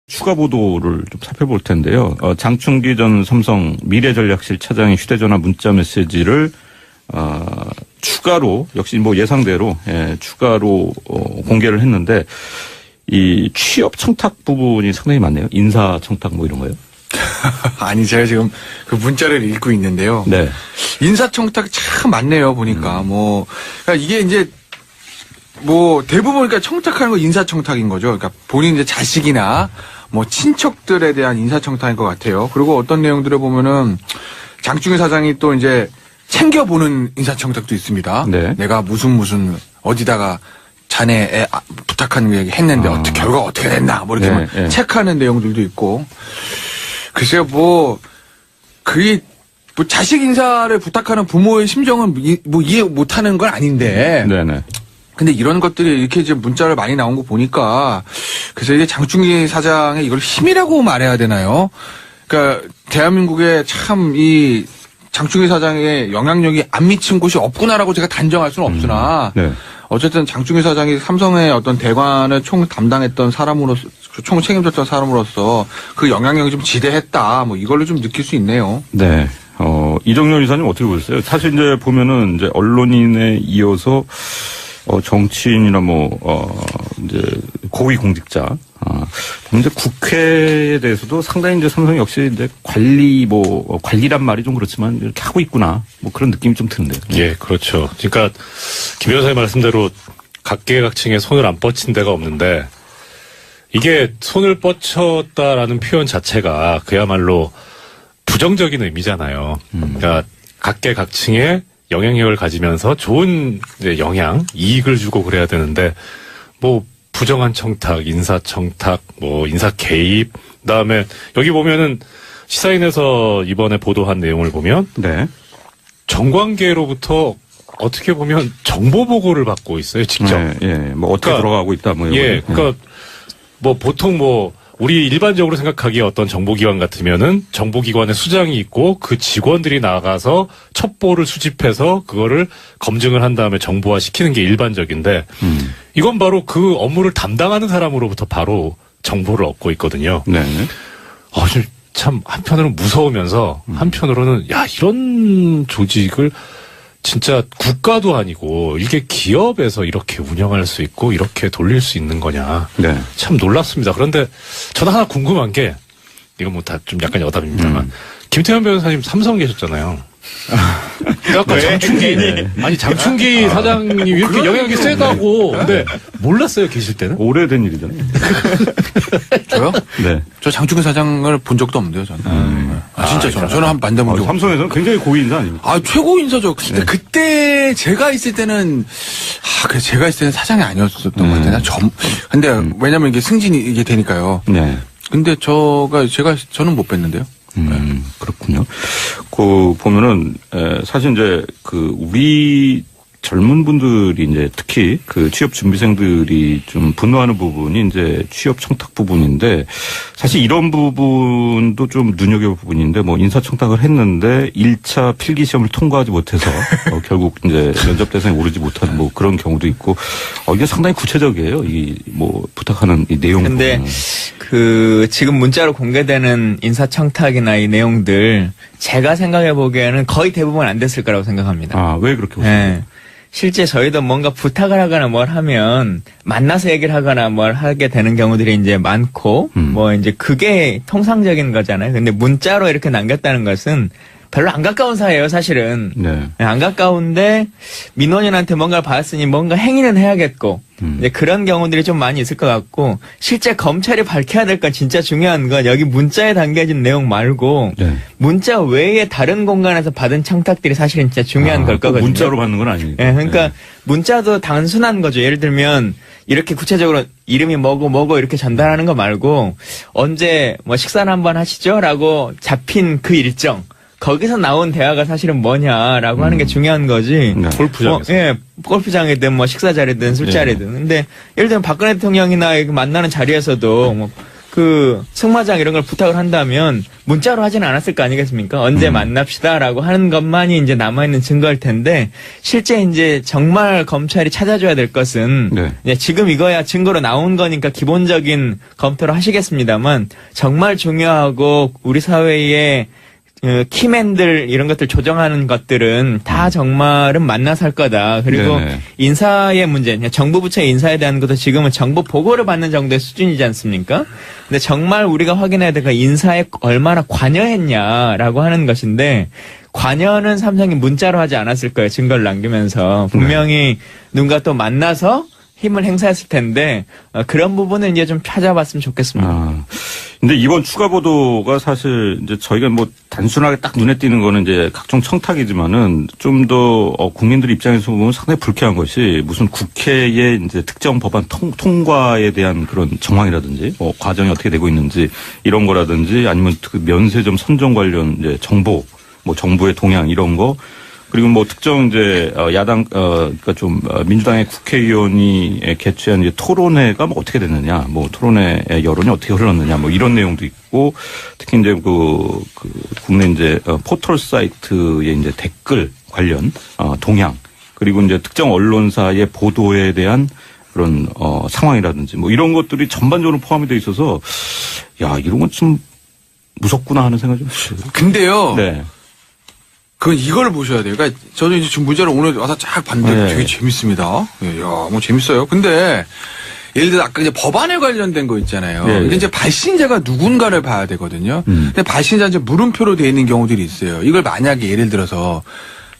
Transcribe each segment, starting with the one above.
추가 보도를 좀 살펴볼 텐데요. 장충기 전 삼성 미래전략실 차장의 휴대전화 문자 메시지를 추가로 역시 뭐 예상대로 추가로 공개를 했는데 이 취업 청탁 부분이 상당히 많네요. 인사 청탁 뭐 이런 거요. 아니 제가 지금 그 문자를 읽고 있는데요. 네. 인사 청탁 참 많네요 보니까 그러니까 이게 이제 뭐 대부분 그러니까 청탁하는 거 인사 청탁인 거죠. 그러니까 본인 이제 자식이나 뭐 친척들에 대한 인사 청탁인 것 같아요. 그리고 어떤 내용들을 보면은 장충기 사장이 또 이제 챙겨보는 인사 청탁도 있습니다. 네. 내가 무슨 어디다가 자네 애 부탁하는 게 했는데 어떻게 결과가 어떻게 됐나 뭐 이렇게 네. 체크하는 내용들도 있고. 글쎄요 뭐 그게 뭐 자식 인사를 부탁하는 부모의 심정은 뭐 이해 못하는 건 아닌데. 네네. 근데 이런 것들이 이렇게 이제 문자를 많이 나온 거 보니까 그래서 이게 장충기 사장의 이걸 힘이라고 말해야 되나요? 그러니까 대한민국에 참 이 장충기 사장의 영향력이 안 미친 곳이 없구나라고 제가 단정할 수는 없으나 네. 어쨌든 장충기 사장이 삼성의 어떤 대관을 총 담당했던 사람으로서 총 책임졌던 사람으로서 그 영향력이 좀 지대했다 뭐 이걸로 좀 느낄 수 있네요. 네. 이정렬 이사님 어떻게 보셨어요? 사실 이제 보면은 이제 언론인에 이어서 정치인이나 이제 고위 공직자, 이제 국회에 대해서도 상당히 이제 삼성이 역시 이제 관리란 말이 좀 그렇지만 이렇게 하고 있구나. 뭐 그런 느낌이 좀 드는데요. 예, 그렇죠. 그러니까 김 변호사님 말씀대로 각계각층에 손을 안 뻗친 데가 없는데 이게 손을 뻗쳤다라는 표현 자체가 그야말로 부정적인 의미잖아요. 그러니까 각계각층에 영향력을 가지면서 좋은 이제 영향, 이익을 주고 그래야 되는데 뭐 부정한 청탁, 인사 청탁, 뭐 인사 개입, 그다음에 여기 보면은 시사인에서 이번에 보도한 내용을 보면 네. 정관계로부터 어떻게 보면 정보 보고를 받고 있어요, 직접. 예. 뭐 어떻게 돌아가고 있다 뭐 예, 그러니까 뭐 보통 우리 일반적으로 생각하기에 어떤 정보기관 같으면은 정보기관에 수장이 있고 그 직원들이 나가서 첩보를 수집해서 그거를 검증을 한 다음에 정보화 시키는 게 일반적인데 이건 바로 그 업무를 담당하는 사람으로부터 바로 정보를 얻고 있거든요. 네. 참 한편으로는 무서우면서 한편으로는 야 이런 조직을 진짜 국가도 아니고 이게 기업에서 이렇게 운영할 수 있고 이렇게 돌릴 수 있는 거냐. 네. 참 놀랍습니다. 그런데 저는 하나 궁금한 게 이건 뭐 다 좀 약간 여담입니다만 김태현 변호사님 삼성 계셨잖아요. 아까 장충기 아니 장충기 사장님이 이렇게 영향력이 세다고 근데 몰랐어요 계실 때는? 오래된 일이잖아요. 저요? 네. 저 장충기 사장을 본 적도 없는데요, 저는. 진짜 저는 한 만나본 적 삼성에서는 굉장히 고위 인사 아닙니까? 최고 인사죠. 근데 그때 제가 있을 때는 그래 제가 있을 때는 사장이 아니었었던 것 같아요. 근데 왜냐면 이게 승진이 이게 되니까요. 네. 근데 저는 못 뵀는데요. 그렇군요. 보면은, 사실 이제, 우리 젊은 분들이 이제 특히 취업 준비생들이 좀 분노하는 부분이 이제 취업 청탁 부분인데 사실 이런 부분도 좀 눈여겨볼 부분인데 인사 청탁을 했는데 1차 필기 시험을 통과하지 못해서 결국 이제 면접 대상에 오르지 못하는 그런 경우도 있고 이게 상당히 구체적이에요. 부탁하는 이 내용. 근데 지금 문자로 공개되는 인사 청탁이나 이 내용들 제가 생각해 보기에는 거의 대부분 안 됐을 거라고 생각합니다. 왜 그렇게 보세요? 네. 실제 저희도 뭔가 부탁을 하거나 뭘 하면 만나서 얘기를 하거나 뭘 하게 되는 경우들이 이제 많고 이제 그게 통상적인 거잖아요. 근데 문자로 이렇게 남겼다는 것은 별로 안 가까운 사이예요, 사실은. 네. 안 가까운데 민원인한테 뭔가를 받았으니 뭔가 행위는 해야겠고 이제 그런 경우들이 좀 많이 있을 것 같고 실제 검찰이 밝혀야 될 건 진짜 중요한 건 여기 문자에 담겨진 내용 말고 네. 문자 외에 다른 공간에서 받은 청탁들이 사실은 진짜 중요한 걸 거거든요. 문자로 받는 건 아니니까. 네, 그러니까 문자도 단순한 거죠. 예를 들면 이렇게 구체적으로 이름이 뭐고 이렇게 전달하는 거 말고 언제 식사를 한번 하시죠? 라고 잡힌 그 일정. 거기서 나온 대화가 사실은 뭐냐라고 하는 게 중요한 거지. 네. 골프장에서. 골프장이든 식사 자리든 술자리든. 근데 예를 들면 박근혜 대통령이나 만나는 자리에서도 그 승마장 이런 걸 부탁을 한다면 문자로 하지는 않았을 거 아니겠습니까? 언제 만납시다라고 하는 것만이 이제 남아있는 증거일 텐데 실제 이제 정말 검찰이 찾아줘야 될 것은 네. 이제 지금 이거야 증거로 나온 거니까 기본적인 검토를 하시겠습니다만 정말 중요하고 우리 사회에 키맨들 이런 것들 조정하는 것들은 다 정말은 만나서 할 거다. 그리고 네네. 인사의 문제, 정부 부처의 인사에 대한 것도 지금은 정보 보고를 받는 정도의 수준이지 않습니까? 근데 정말 우리가 확인해야 될 건 인사에 얼마나 관여했냐라고 하는 것인데 관여는 삼성이 문자로 하지 않았을 거예요. 증거를 남기면서 분명히 누군가 또 만나서 힘을 행사했을 텐데 그런 부분은 이제 좀 찾아봤으면 좋겠습니다. 아, 근데 이번 추가 보도가 사실 이제 저희가 뭐 단순하게 딱 눈에 띄는 거는 이제 각종 청탁이지만은 좀 더 국민들 입장에서 보면 상당히 불쾌한 것이 무슨 국회의 이제 특정 법안 통과에 대한 그런 정황이라든지 과정이 어떻게 되고 있는지 이런 거라든지 아니면 그 면세점 선정 관련 이제 정보, 뭐 정부의 동향 이런 거. 그리고 뭐 특정 이제 야당 그러니까 좀 민주당의 국회의원이 개최한 이제 토론회가 뭐 어떻게 됐느냐, 뭐 토론회의 여론이 어떻게 흘렀느냐, 뭐 이런 내용도 있고 특히 이제 그 국내 이제 포털 사이트의 이제 댓글 관련 동향 그리고 이제 특정 언론사의 보도에 대한 그런 상황이라든지 뭐 이런 것들이 전반적으로 포함이 돼 있어서 야 이런 건 좀 무섭구나 하는 생각이 좀 들어요. 근데요. 네. 이걸 보셔야 돼요. 그러니까 저는 이제 지금 문제를 오늘 와서 쫙 봤는데 네. 되게 재밌습니다. 예, 야, 뭐 재밌어요. 근데 예를 들어 아까 이제 법안에 관련된 거 있잖아요. 네. 근데 이제 발신자가 누군가를 봐야 되거든요. 근데 발신자 이제 물음표로 돼 있는 경우들이 있어요. 이걸 만약에 예를 들어서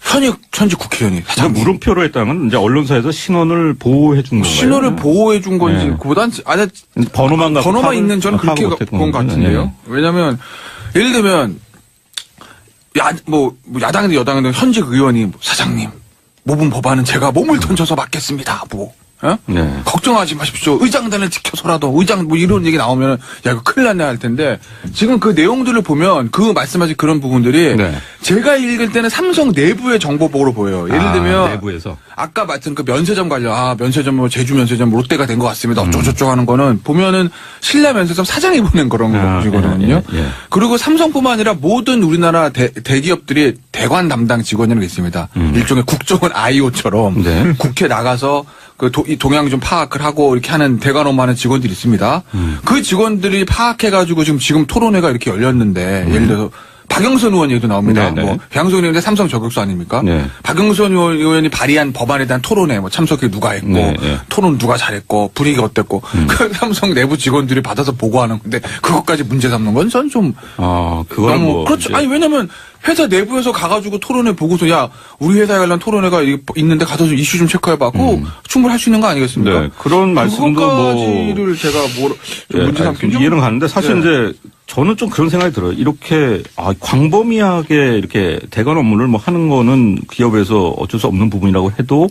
현직 국회의원이 사장님 물음표로 했다는 건 이제 언론사에서 신원을 보호해 준 건가요? 신호를 보호해 준 건지 네. 그보단 번호만 갖고 번호만 파악을- 있는 저는 그렇게 파악을 본 것 같은데요. 네. 왜냐하면 예를 들면 뭐 야당이든 여당이든 현직 의원이 뭐 사장님 모분 법안은 제가 몸을 던져서 맡겠습니다. 뭐 네. 걱정하지 마십시오. 의장단을 지켜서라도 의장 뭐 이런 얘기 나오면 야 이거 큰일 났네 할 텐데 지금 그 내용들을 보면 그 말씀하신 그런 부분들이 네. 제가 읽을 때는 삼성 내부의 정보 보고로 보여요. 예를 들면 내부에서 아까 말씀 그 면세점 관련 면세점 뭐 제주 면세점 롯데가 된 것 같습니다. 어쩌고저쩌고 하는 거는 보면은 신라 면세점 사장이 보낸 그런 것이거든요. 예. 그리고 삼성뿐만 아니라 모든 우리나라 대기업들이 대관 담당 직원이라는 게 있습니다. 일종의 국정원 IO처럼 네. 국회 나가서 이 동향 좀 파악을 하고 이렇게 하는 대관업 하는 직원들이 있습니다. 그 직원들이 파악해가지고 지금 토론회가 이렇게 열렸는데 예를 들어서 박영선 의원 얘기도 나옵니다. 네네. 뭐 박영선 의원이 삼성 저격수 아닙니까? 네. 박영선 의원이 발의한 법안에 대한 토론회 뭐 참석해 누가 했고 네, 네. 토론 누가 잘했고 분위기가 어땠고 그 삼성 내부 직원들이 받아서 보고하는 건데 그것까지 문제 삼는 건 전 좀 그거는 너무 뭐 그렇죠. 이제 아니 왜냐면 회사 내부에서 가가지고 토론회 보고서 야 우리 회사에 관련 토론회가 있는데 가서 좀 이슈 좀 체크해봐. 그거 충분히 할 수 있는 거 아니겠습니까? 네, 그런 말씀도 그것까지를 제가 좀 문제 삼긴 좀 이해는 가는데 사실 네. 이제 저는 좀 그런 생각이 들어요. 이렇게 광범위하게 이렇게 대관 업무를 뭐 하는 거는 기업에서 어쩔 수 없는 부분이라고 해도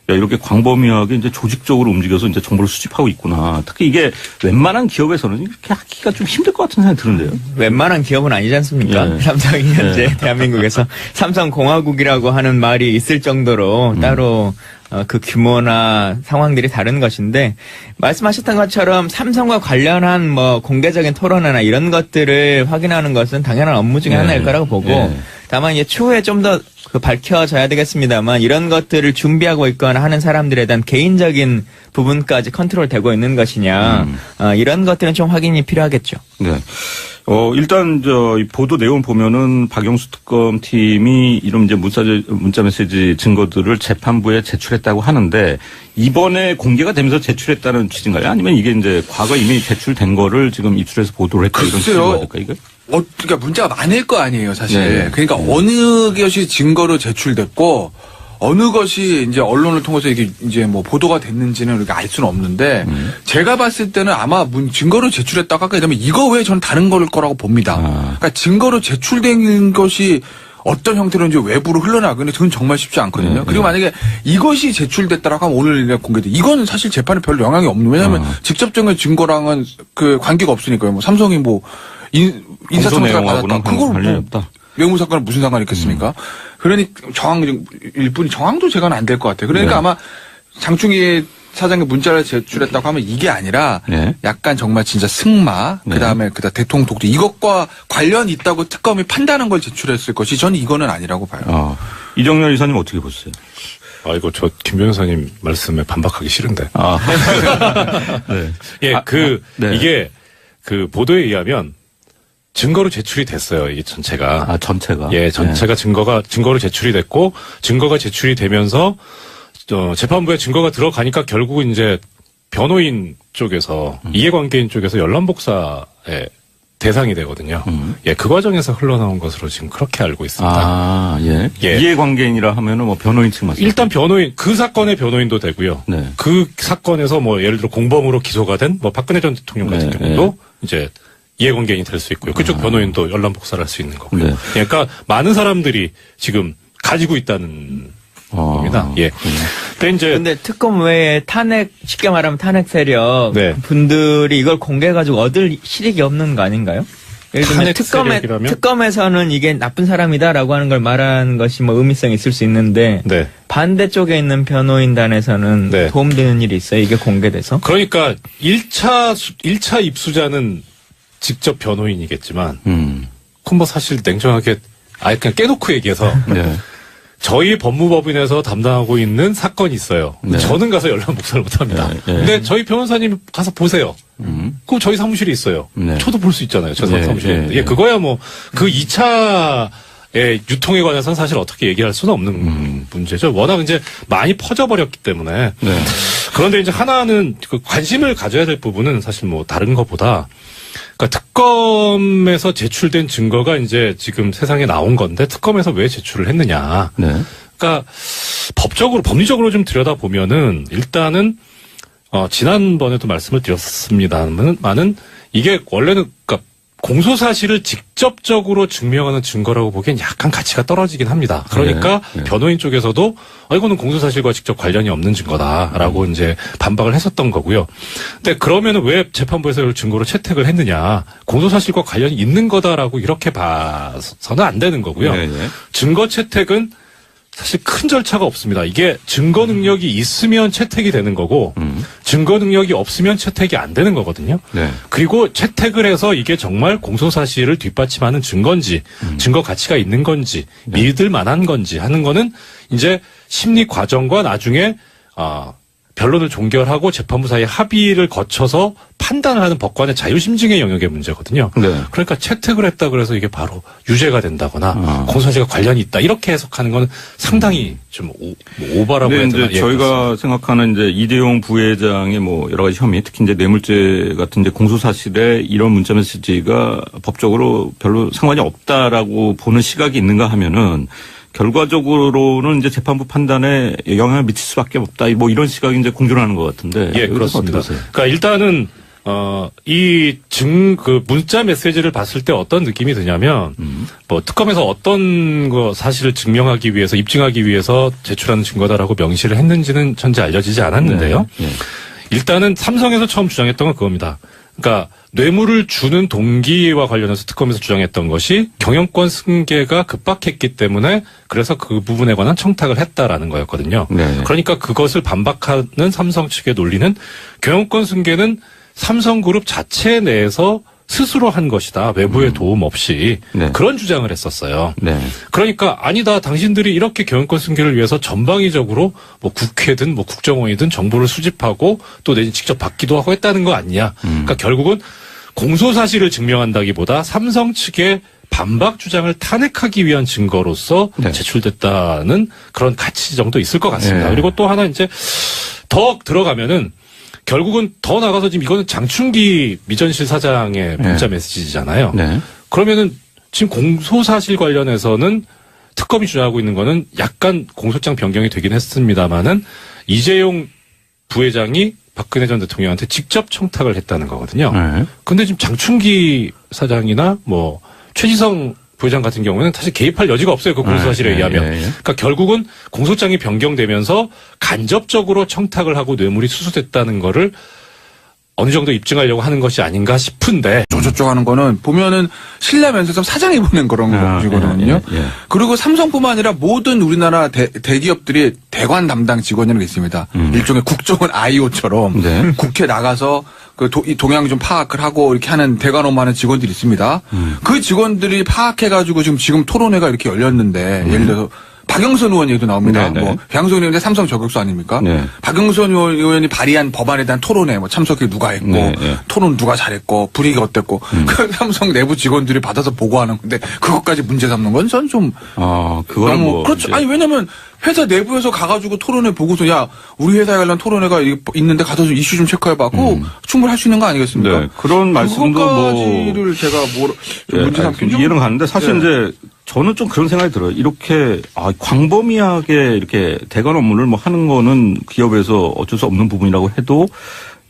야, 이렇게 광범위하게 이제 조직적으로 움직여서 이제 정보를 수집하고 있구나. 특히 이게 웬만한 기업에서는 이렇게 하기가 좀 힘들 것 같은 생각이 드는데요. 웬만한 기업은 아니지 않습니까? 네. 삼성이 현재 대한민국에서 삼성공화국이라고 하는 말이 있을 정도로 따로 그 규모나 상황들이 다른 것인데 말씀하셨던 것처럼 삼성과 관련한 뭐 공개적인 토론회나 이런 것들을 확인하는 것은 당연한 업무 중에 네. 하나일 거라고 보고 네. 다만 이제 추후에 좀 더 밝혀져야 되겠습니다만 이런 것들을 준비하고 있거나 하는 사람들에 대한 개인적인 부분까지 컨트롤되고 있는 것이냐 이런 것들은 좀 확인이 필요하겠죠. 네. 일단 이 보도 내용 보면은 박영수 특검팀이 이런 이제 문자 메시지 증거들을 재판부에 제출했다고 하는데 이번에 공개가 되면서 제출했다는 취지인가요? 아니면 이게 이제 과거 이미 제출된 거를 지금 입수해서 보도를 했다 이런 취지가 맞을까 이거? 그러니까 문제가 많을 거 아니에요, 사실. 네. 그러니까 어느 것이 증거로 제출됐고 어느 것이 이제 언론을 통해서 이게 이제 뭐 보도가 됐는지는 우리가 알 수는 없는데 제가 봤을 때는 아마 증거로 제출했다고 하게 되면 이거 외에 저는 다른 거라고 봅니다. 그러니까 증거로 제출된 것이 어떤 형태로인지 외부로 흘러나가는 그건 정말 쉽지 않거든요. 그리고 만약에 이것이 제출됐다라고 하면 오늘 공개돼. 이거는 사실 재판에 별 영향이 없는. 왜냐하면 직접적인 증거랑은 그 관계가 없으니까요. 뭐 삼성이 뭐 인사청탁을 받았다. 그걸 관련이 없다. 뇌물사건은 무슨 상관이 있겠습니까? 그러니 정황일 뿐이 정황도 제가는 안 될 것 같아요. 그러니까 네. 아마 장충희 사장이 문자를 제출했다고 하면 이게 아니라 네. 약간 정말 진짜 승마, 네. 그다음에 대통령 독재 이것과 관련 있다고 특검이 판단한 걸 제출했을 것이 저는 이거는 아니라고 봐요. 이정렬 이사님 어떻게 보세요? 이거 저 김 변호사님 말씀에 반박하기 싫은데. 네. 예, 네. 이게 그 보도에 의하면 증거로 제출이 됐어요. 이 전체가. 전체가. 예, 전체가 증거로 제출이 됐고, 증거가 제출이 되면서, 재판부에 증거가 들어가니까 결국은 이제 변호인 쪽에서, 이해관계인 쪽에서 연람복사의 대상이 되거든요. 예, 그 과정에서 흘러나온 것으로 지금 그렇게 알고 있습니다. 예. 예. 이해관계인이라 하면은 뭐 변호인 측 말씀. 일단 변호인, 그 사건의 변호인도 되고요. 네. 그 사건에서 뭐 예를 들어 공범으로 기소가 된 뭐 박근혜 전 대통령 같은 네, 경우도 이제 이해관계인이 될 수 있고요. 그쪽 변호인도 연람복사를 할 수 있는 거고요. 네. 그러니까 많은 사람들이 지금 가지고 있다는 겁니다. 예. 근데 특검 외에 쉽게 말하면 탄핵 세력 네. 분들이 이걸 공개해가지고 얻을 실익이 없는 거 아닌가요? 예를 들면 탄핵 세력이라면? 특검에서는 이게 나쁜 사람이다라고 하는 걸 말하는 것이 뭐 의미성이 있을 수 있는데 네. 반대쪽에 있는 변호인단에서는 네. 도움되는 일이 있어요? 이게 공개돼서? 그러니까 1차 입수자는 직접 변호인이겠지만, 그건 뭐 사실 냉정하게 아예 그냥 깨놓고 얘기해서 네. 저희 법무법인에서 담당하고 있는 사건이 있어요. 네. 저는 가서 연락 복사를 못합니다. 네. 근데 저희 변호사님 가서 보세요. 그럼 저희 사무실이 있어요. 네. 저도 볼 수 있잖아요. 저 네. 사무실에 네. 있는데. 예, 그거야 뭐 그 2차의 유통에 관해서는 사실 어떻게 얘기할 수는 없는 문제죠. 워낙 이제 많이 퍼져버렸기 때문에. 네. 그런데 이제 하나는 그 관심을 가져야 될 부분은 사실 뭐 다른 것보다 그러니까 특검에서 제출된 증거가 이제 지금 세상에 나온 건데 특검에서 왜 제출을 했느냐. 네. 그러니까 법리적으로 좀 들여다보면은 일단은 지난번에도 말씀을 드렸습니다만은 이게 원래는 그러니까 공소 사실을 직접적으로 증명하는 증거라고 보기엔 약간 가치가 떨어지긴 합니다. 그러니까 네. 변호인 쪽에서도 이거는 공소 사실과 직접 관련이 없는 증거다라고 이제 반박을 했었던 거고요. 근데 그러면은 왜 재판부에서 이걸 증거로 채택을 했느냐? 공소 사실과 관련이 있는 거다라고 이렇게 봐서는 안 되는 거고요. 네, 네. 증거 채택은 사실 큰 절차가 없습니다. 이게 증거 능력이 있으면 채택이 되는 거고 증거 능력이 없으면 채택이 안 되는 거거든요. 네. 그리고 채택을 해서 이게 정말 공소 사실을 뒷받침하는 증거인지 증거 가치가 있는 건지 믿을 만한 건지 하는 거는 이제 심리 과정과 나중에 변론을 종결하고 재판부 사이에 합의를 거쳐서 판단을 하는 법관의 자유심증의 영역의 문제거든요. 네. 그러니까 채택을 했다 그래서 이게 바로 유죄가 된다거나 공소사실과 관련이 있다 이렇게 해석하는 건 상당히 좀 오버라고 해야 근데 되나? 이제 저희가 생각하는 이제 이대용 부회장의 뭐 여러 가지 혐의, 특히 이제 뇌물죄 같은 이제 공소 사실에 이런 문자 메시지가 법적으로 별로 상관이 없다라고 보는 시각이 있는가 하면은 결과적으로는 이제 재판부 판단에 영향을 미칠 수밖에 없다. 뭐 이런 시각이 이제 공존하는 것 같은데. 예, 그렇습니다. 어떻게 보세요? 그러니까 일단은 그 문자 메시지를 봤을 때 어떤 느낌이 드냐면 뭐 특검에서 어떤 거 사실을 증명하기 위해서 입증하기 위해서 제출하는 증거다라고 명시를 했는지는 현재 알려지지 않았는데요. 네. 네. 일단은 삼성에서 처음 주장했던 건 그겁니다. 그러니까 뇌물을 주는 동기와 관련해서 특검에서 주장했던 것이 경영권 승계가 급박했기 때문에 그래서 그 부분에 관한 청탁을 했다라는 거였거든요. 네. 그러니까 그것을 반박하는 삼성 측의 논리는 경영권 승계는 삼성그룹 자체 내에서 스스로 한 것이다. 외부의 도움 없이. 네. 그런 주장을 했었어요. 네. 그러니까 아니다. 당신들이 이렇게 경영권 승계를 위해서 전방위적으로 뭐 국회든 뭐 국정원이든 정보를 수집하고 또 내지 직접 받기도 하고 했다는 거 아니냐. 그러니까 결국은 공소 사실을 증명한다기보다 삼성 측의 반박 주장을 탄핵하기 위한 증거로서 네. 제출됐다는 그런 가치 정도 있을 것 같습니다. 네. 그리고 또 하나 이제 더 들어가면은 결국은 더 나가서 지금 이거는 장충기 미전실 사장의 문자 메시지잖아요. 네. 그러면은 지금 공소사실 관련해서는 특검이 주장하고 있는 거는 약간 공소장 변경이 되긴 했습니다만은 이재용 부회장이 박근혜 전 대통령한테 직접 청탁을 했다는 거거든요. 네. 근데 지금 장충기 사장이나 뭐 최지성 부회장 같은 경우는 사실 개입할 여지가 없어요. 그 공소사실에 의하면. 그러니까 결국은 공소장이 변경되면서 간접적으로 청탁을 하고 뇌물이 수수됐다는 거를 어느 정도 입증하려고 하는 것이 아닌가 싶은데 저쪽 하는 거는 보면은 신라 면세점 사장이 보낸 그런 거거든요. 그리고 삼성뿐만 아니라 모든 우리나라 대기업들이 대관 담당 직원이라는 게 있습니다. 일종의 국정원 IO처럼 네. 국회 나가서 그 동향 좀 파악을 하고 이렇게 하는 대관 업무하는 직원들이 있습니다. 그 직원들이 파악해가지고 지금 토론회가 이렇게 열렸는데 예를 들어서 박영선 의원 얘기도 나옵니다. 네네. 뭐 박영선 의원이 삼성 저격수 아닙니까? 네. 박영선 의원이 발의한 법안에 대한 토론회 뭐 참석해 누가 했고 네. 토론 누가 잘했고 불이익이 어땠고 그 삼성 내부 직원들이 받아서 보고하는 건데 그것까지 문제 삼는 건 전 좀 그거는 너무 뭐 그렇죠. 이제 아니 왜냐면 회사 내부에서 가가지고 토론회 보고서 야 우리 회사에 관련 토론회가 있는데 가서 좀 이슈 좀 체크해봐. 그거 충분히 할 수 있는 거 아니겠습니까? 네, 그런 말씀도 뭐 그것까지를 제가 좀 문제 삼긴 좀 이해는 가는데 사실 이제 저는 좀 그런 생각이 들어요. 이렇게 광범위하게 이렇게 대관 업무를 뭐 하는 거는 기업에서 어쩔 수 없는 부분이라고 해도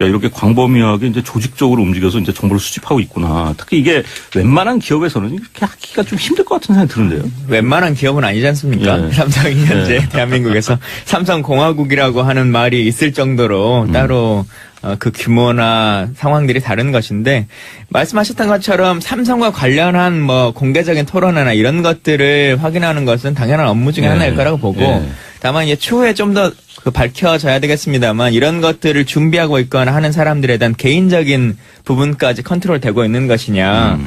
야, 이렇게 광범위하게 이제 조직적으로 움직여서 이제 정보를 수집하고 있구나. 특히 이게 웬만한 기업에서는 이렇게 하기가 좀 힘들 것 같은 생각이 드는데요. 웬만한 기업은 아니지 않습니까? 네. 삼성이 현재 대한민국에서 삼성공화국이라고 하는 말이 있을 정도로 따로 그 규모나 상황들이 다른 것인데 말씀하셨던 것처럼 삼성과 관련한 뭐 공개적인 토론회나 이런 것들을 확인하는 것은 당연한 업무 중에 하나일 거라고 보고 다만 이제 추후에 좀 더 밝혀져야 되겠습니다만 이런 것들을 준비하고 있거나 하는 사람들에 대한 개인적인 부분까지 컨트롤되고 있는 것이냐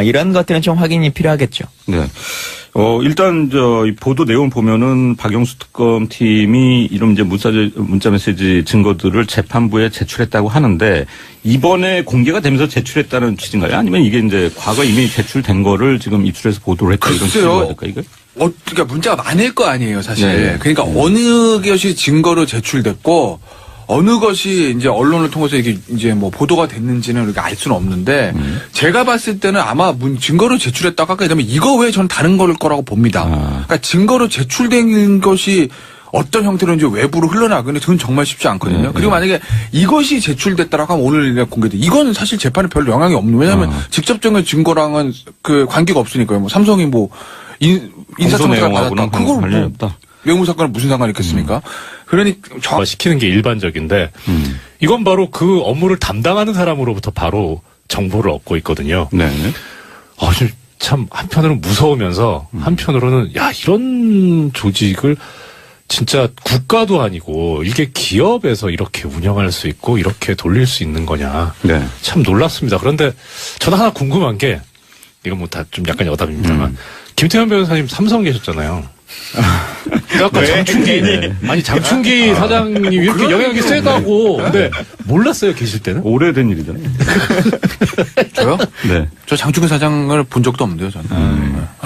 이런 것들은 좀 확인이 필요하겠죠. 네. 일단 이 보도 내용 보면은 박영수 특검팀이 이런 이제 문자 메시지 증거들을 재판부에 제출했다고 하는데 이번에 공개가 되면서 제출했다는 취지인가요? 아니면 이게 이제 과거 이미 제출된 거를 지금 입수해서 보도를 했다 이런 취지가 될까 이게? 그러니까 문자가 많을 거 아니에요, 사실. 네. 그러니까 어느 것이 증거로 제출됐고 어느 것이 이제 언론을 통해서 이게 이제 뭐 보도가 됐는지는 우리가 알 수는 없는데 제가 봤을 때는 아마 증거로 제출했다고 하게 되면 이거 외에 저는 다른 거라고 봅니다. 그러니까 증거로 제출된 것이 어떤 형태로 이제 외부로 흘러나가는데 그건 정말 쉽지 않거든요. 그리고 만약에 이것이 제출됐다라고 하면 오늘 공개돼. 이거는 사실 재판에 별 영향이 없는. 왜냐하면 직접적인 증거랑은 그 관계가 없으니까요. 뭐 삼성이 뭐 인사청탁을 받았다. 그걸 관련이 없다. 외무 사건은 무슨 상관이 있겠습니까? 그러니 시키는 게 일반적인데 이건 바로 그 업무를 담당하는 사람으로부터 바로 정보를 얻고 있거든요. 네. 참 한편으로는 무서우면서 한편으로는 야 이런 조직을 진짜 국가도 아니고 이게 기업에서 이렇게 운영할 수 있고 이렇게 돌릴 수 있는 거냐. 네. 참 놀랐습니다. 그런데 저는 하나 궁금한 게 이건 뭐 다 좀 약간 여담입니다만 김태현 변호사님 삼성 계셨잖아요. 아까 장충기 아니 장충기 사장님이 이렇게 영향이 세다고 근데 몰랐어요 계실 때는? 오래된 일이잖아요. 저요? 네. 저 장충기 사장을 본 적도 없는데요, 저는.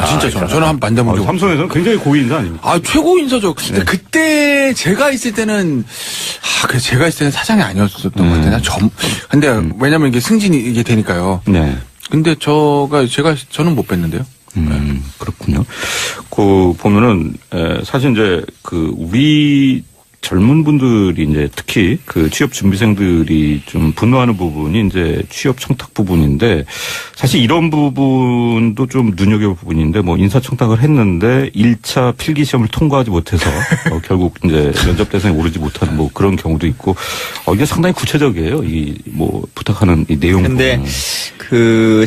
진짜 저는 한 만나본 적 삼성에서는 굉장히 고위 인사 아닙니까? 최고 인사죠. 근데 그때 제가 있을 때는 제가 있을 때는 사장이 아니었었던 것 같아요. 근데 왜냐면 이게 승진이 이게 되니까요. 네. 근데 저는 못 뵀는데요. 그렇군요. 보면은, 사실 이제 우리 젊은 분들이 이제 특히 취업 준비생들이 좀 분노하는 부분이 이제 취업 청탁 부분인데 사실 이런 부분도 좀 눈여겨볼 부분인데 뭐 인사청탁을 했는데 1차 필기 시험을 통과하지 못해서 결국 이제 면접 대상에 오르지 못하는 뭐 그런 경우도 있고 이게 상당히 구체적이에요. 이 뭐 부탁하는 이 내용. 근데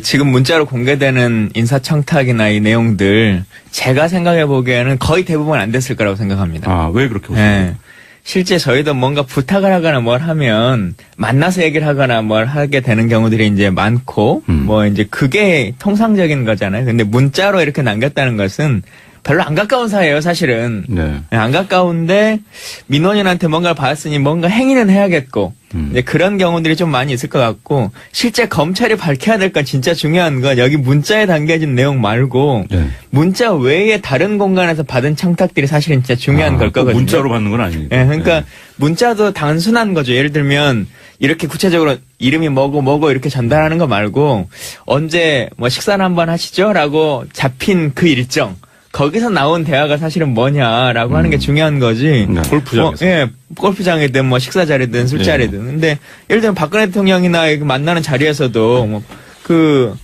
지금 문자로 공개되는 인사청탁이나 이 내용들 제가 생각해 보기에는 거의 대부분 안 됐을 거라고 생각합니다. 왜 그렇게 보세요? 네. 실제 저희도 뭔가 부탁을 하거나 뭘 하면 만나서 얘기를 하거나 뭘 하게 되는 경우들이 이제 많고 뭐 이제 그게 통상적인 거잖아요. 근데 문자로 이렇게 남겼다는 것은 별로 안 가까운 사이예요, 사실은. 네. 안 가까운데 민원인한테 뭔가를 받았으니 뭔가 행위는 해야겠고 이제 그런 경우들이 좀 많이 있을 것 같고 실제 검찰이 밝혀야 될 건 진짜 중요한 건 여기 문자에 담겨진 내용 말고 문자 외에 다른 공간에서 받은 청탁들이 사실은 진짜 중요한 걸 거거든요. 문자로 받는 건 아니에요. 네, 그러니까 문자도 단순한 거죠. 예를 들면 이렇게 구체적으로 이름이 뭐고 이렇게 전달하는 거 말고 언제 뭐 식사를 한번 하시죠라고 잡힌 그 일정 거기서 나온 대화가 사실은 뭐냐라고 하는 게 중요한 거지. 네. 골프장에서. 골프장이든 뭐 식사 자리든 술자리든. 근데 예를 들면 박근혜 대통령이나 만나는 자리에서도 뭐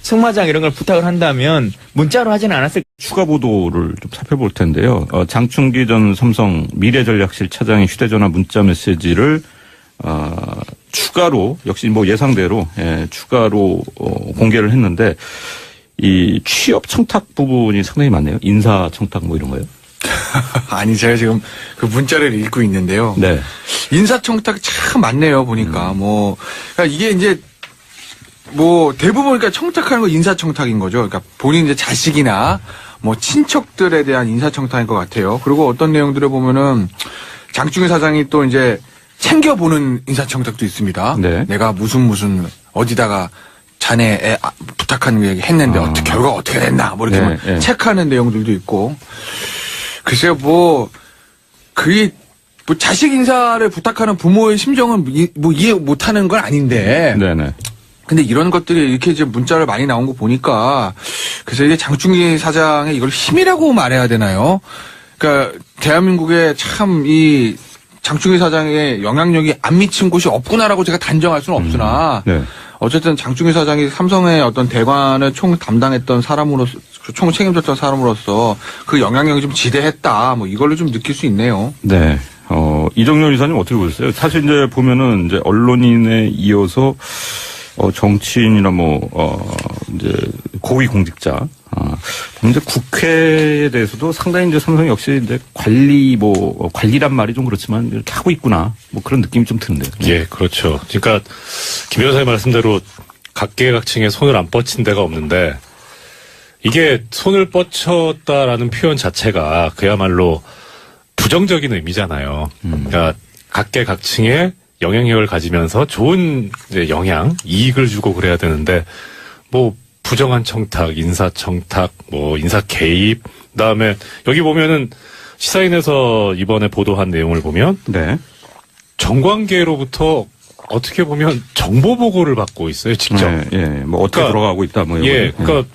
승마장 이런 걸 부탁을 한다면 문자로 하지는 않았을. 추가 보도를 좀 살펴볼 텐데요. 장충기 전 삼성 미래전략실 차장의 휴대전화 문자 메시지를 추가로 역시 뭐 예상대로 추가로 공개를 했는데 이 취업 청탁 부분이 상당히 많네요. 인사 청탁 뭐 이런 거요. 아니 제가 지금 그 문자를 읽고 있는데요. 네. 인사청탁 참 많네요 보니까 그러니까 이게 이제 뭐 대부분 그러니까 청탁하는 거 인사청탁인 거죠. 그러니까 본인 이제 자식이나 뭐 친척들에 대한 인사청탁인 것 같아요. 그리고 어떤 내용들을 보면은 장충희 사장이 또 이제 챙겨보는 인사청탁도 있습니다. 네. 내가 무슨 어디다가 자네 애 부탁한 얘기 했는데 어떻게 결과가 어떻게 됐나 뭐 이렇게 네. 체크하는 내용들도 있고. 글쎄요, 그게, 자식 인사를 부탁하는 부모의 심정은 이해 못하는 건 아닌데. 네네. 근데 이런 것들이 이렇게 이제 문자를 많이 나온 거 보니까, 그래서 이게 장충희 사장의 이걸 힘이라고 말해야 되나요? 그러니까, 대한민국에 참 이 장충희 사장의 영향력이 안 미친 곳이 없구나라고 제가 단정할 수는 없으나, 네. 어쨌든 장충희 사장이 삼성의 어떤 대관을 총 담당했던 사람으로서, 총 책임졌던 사람으로서 그 영향력이 좀 지대했다. 뭐 이걸로 좀 느낄 수 있네요. 네. 이정렬 이사님 어떻게 보셨어요? 사실 이제 보면은 이제 언론인에 이어서 정치인이나 이제 고위 공직자, 이제 국회에 대해서도 상당히 이제 삼성 역시 이제 관리란 말이 좀 그렇지만 이렇게 하고 있구나. 뭐 그런 느낌이 좀 드는데요. 예, 그렇죠. 그러니까 김 변호사님 말씀대로 각계각층에 손을 안 뻗친 데가 없는데 이게 손을 뻗쳤다라는 표현 자체가 그야말로 부정적인 의미잖아요. 그러니까 각계각층에 영향력을 가지면서 좋은 이제 이익을 주고 그래야 되는데 뭐 부정한 청탁, 인사 청탁, 뭐 인사 개입, 그다음에 여기 보면은 시사인에서 이번에 보도한 내용을 보면 네. 정관계로부터 어떻게 보면 정보 보고를 받고 있어요, 직접. 예. 뭐 어떻게 그러니까, 돌아가고 있다 뭐 예, 그러니까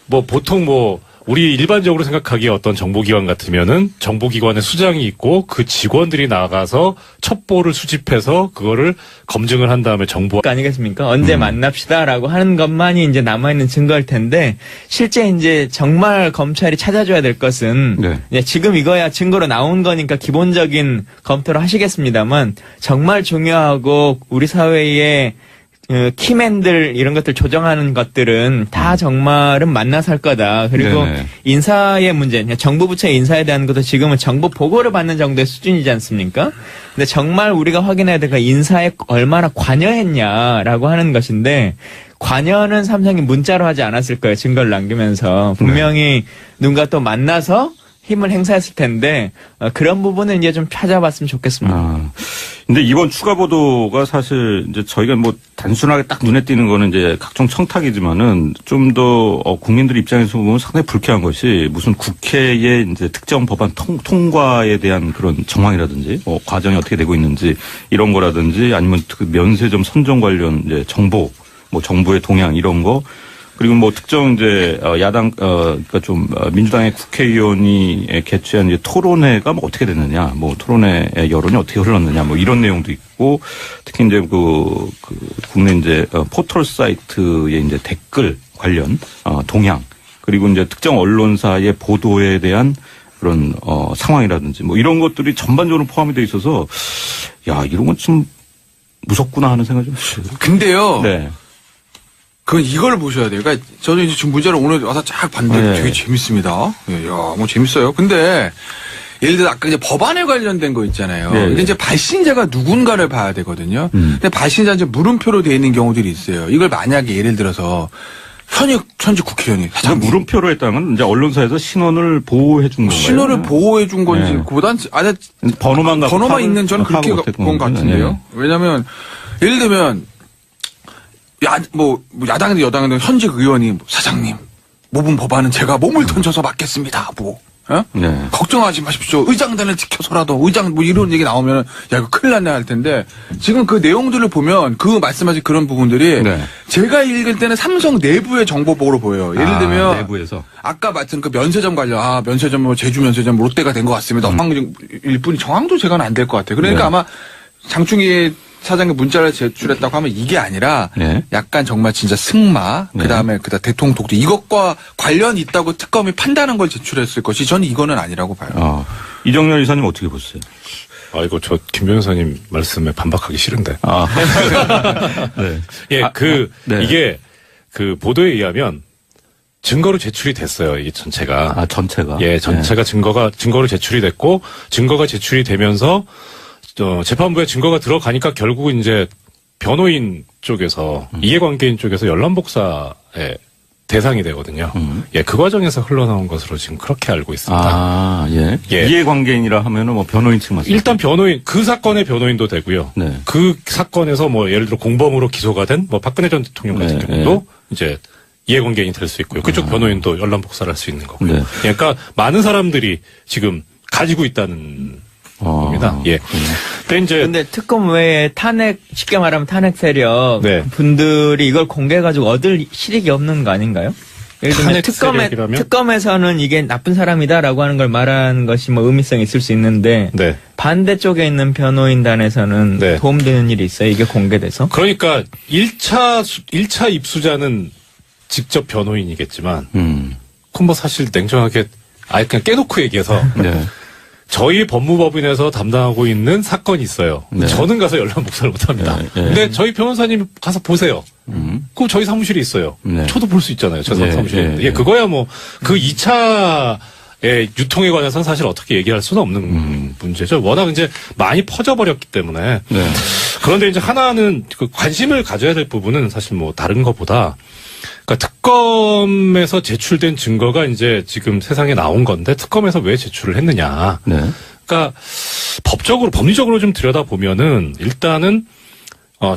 뭐 보통 우리 일반적으로 생각하기에 어떤 정보기관 같으면은 정보기관의 수장이 있고 그 직원들이 나가서 첩보를 수집해서 그거를 검증을 한 다음에 정보 아니겠습니까? 언제 만납시다라고 하는 것만이 이제 남아있는 증거일 텐데 실제 이제 정말 검찰이 찾아줘야 될 것은 네. 이제 지금 이거야 증거로 나온 거니까 기본적인 검토를 하시겠습니다만 정말 중요하고 우리 사회에 키맨들 이런 것들 조정하는 것들은 다 정말은 만나서 할 거다. 그리고 네네. 인사의 문제, 정부 부처의 인사에 대한 것도 지금은 정보 보고를 받는 정도의 수준이지 않습니까? 근데 정말 우리가 확인해야 될 건 인사에 얼마나 관여했냐라고 하는 것인데 관여는 삼성이 문자로 하지 않았을 거예요. 증거를 남기면서 분명히 누군가 또 만나서 힘을 행사했을 텐데 그런 부분은 이제 좀 찾아봤으면 좋겠습니다. 근데 이번 추가 보도가 사실 이제 저희가 뭐 단순하게 딱 눈에 띄는 거는 이제 각종 청탁이지만은 좀 더 국민들 입장에서 보면 상당히 불쾌한 것이 무슨 국회의 이제 특정 법안 통과에 대한 그런 정황이라든지 과정이 어떻게 되고 있는지 이런 거라든지 아니면 그 면세점 선정 관련 이제 정보 뭐 정부의 동향 이런 거 그리고 뭐 특정 이제 그러니까 좀 민주당의 국회의원이 개최한 이제 토론회가 뭐 어떻게 됐느냐, 뭐 토론회의 여론이 어떻게 흘렀느냐, 뭐 이런 내용도 있고 특히 이제 그 국내 이제 포털 사이트의 이제 댓글 관련 동향 그리고 이제 특정 언론사의 보도에 대한 그런 상황이라든지 뭐 이런 것들이 전반적으로 포함이 돼 있어서 야 이런 건 좀 무섭구나 하는 생각이 좀 들어요. 근데요. 네. 그건 이걸 보셔야 돼요. 그러니까 저는 이제 지금 문자를 오늘 와서 쫙 봤는데 네. 되게 재밌습니다. 예, 야, 뭐 재밌어요. 근데 예를 들어 아까 이제 법안에 관련된 거 있잖아요. 네. 이게 이제 발신자가 누군가를 봐야 되거든요. 근데 발신자 이제 물음표로 되어 있는 경우들이 있어요. 이걸 만약에 예를 들어서 현직 국회의원이 사장님 물음표로 했다면 이제 언론사에서 신원을 보호해 준 건가요? 신호를 보호해 준 건지 네. 그보단 번호만 있는 저는 그렇게 본 것 같은데요. 왜냐하면 예를 들면 야당이든 여당이든 현직 의원이 사장님 모분 법안은 제가 몸을 던져서 맡겠습니다. 네. 걱정하지 마십시오. 의장단을 지켜서라도 의장 뭐 이런 얘기 나오면 야 이거 큰일 났네 할 텐데 지금 그 내용들을 보면 그 말씀하신 그런 부분들이 네. 제가 읽을 때는 삼성 내부의 정보 보고로 보여요. 예를 들면 내부에서 아까 말씀 그 면세점 관련 면세점 뭐 제주 면세점 롯데가 된 것 같습니다. 일뿐이 정황도 제가는 안 될 것 같아요. 그러니까 네. 아마 장충희 사장이 문자를 제출했다고 하면 이게 아니라 네. 약간 정말 진짜 승마 네. 그다음에 대통령 독도 이것과 관련이 있다고 특검이 판단한 걸 제출했을 것이 저는 이거는 아니라고 봐요. 이정렬 이사님 어떻게 보세요? 아이고, 저 김 변호사님 말씀에 반박하기 싫은데. 아. 네. 예, 네. 이게 그 보도에 의하면 증거로 제출이 됐어요. 이 전체가. 아, 전체가. 예, 전체가 증거로 제출이 됐고, 증거가 제출이 되면서, 재판부에 증거가 들어가니까 결국은 이제 변호인 쪽에서, 이해관계인 쪽에서 연람복사의 대상이 되거든요. 예, 그 과정에서 흘러나온 것으로 지금 그렇게 알고 있습니다. 아, 예. 예. 이해관계인이라 하면은 뭐 변호인 측 말씀. 일단 변호인, 그 사건의 변호인도 되고요. 네. 그 사건에서 뭐 예를 들어 공범으로 기소가 된 뭐 박근혜 전 대통령 같은 네, 경우도 이제 이해관계인이 될 수 있고요. 그쪽 변호인도 연람복사를 할 수 있는 거고요. 네. 그러니까 많은 사람들이 지금 가지고 있다는 겁니다. 예. 근데 이제 근데 특검 외에 쉽게 말하면 탄핵 세력 네. 분들이 이걸 공개해가지고 얻을 실익이 없는 거 아닌가요? 예를 들면 탄핵 세력이라면? 특검에서는 이게 나쁜 사람이다라고 하는 걸 말하는 것이 뭐 의미성이 있을 수 있는데 네. 반대쪽에 있는 변호인단에서는 네. 도움되는 일이 있어요? 이게 공개돼서? 그러니까 1차 입수자는 직접 변호인이겠지만 그건 뭐 사실 냉정하게 아예 그냥 깨놓고 얘기해서 네. 저희 법무법인에서 담당하고 있는 사건이 있어요. 네. 저는 가서 연락 복사를 못합니다. 네, 네. 근데 저희 변호사님 가서 보세요. 그럼 저희 사무실이 있어요. 네. 저도 볼 수 있잖아요. 저 네, 사무실에. 네, 예, 네. 그거야 뭐 그 2차의 유통에 관해서는 사실 어떻게 얘기할 수는 없는 문제죠. 워낙 이제 많이 퍼져버렸기 때문에. 네. 그런데 이제 하나는 그 관심을 가져야 될 부분은 사실 뭐 다른 것보다 그러니까 특검에서 제출된 증거가 이제 지금 세상에 나온 건데 특검에서 왜 제출을 했느냐. 네. 그러니까 법리적으로 좀 들여다보면은 일단은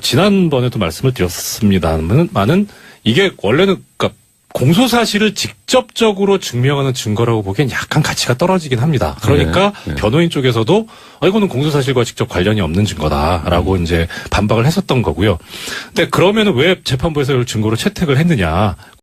지난번에도 말씀을 드렸습니다만은 이게 원래는 그러니까 공소사실을 직접적으로 증명하는 증거라고 보기엔 약간 가치가 떨어지긴 합니다. 그러니까 네. 변호인 쪽에서도 이거는 공소사실과 직접 관련이 없는 증거다라고 이제 반박을 했었던 거고요. 근데 그러면은 왜 재판부에서 이걸 증거로 채택을 했느냐?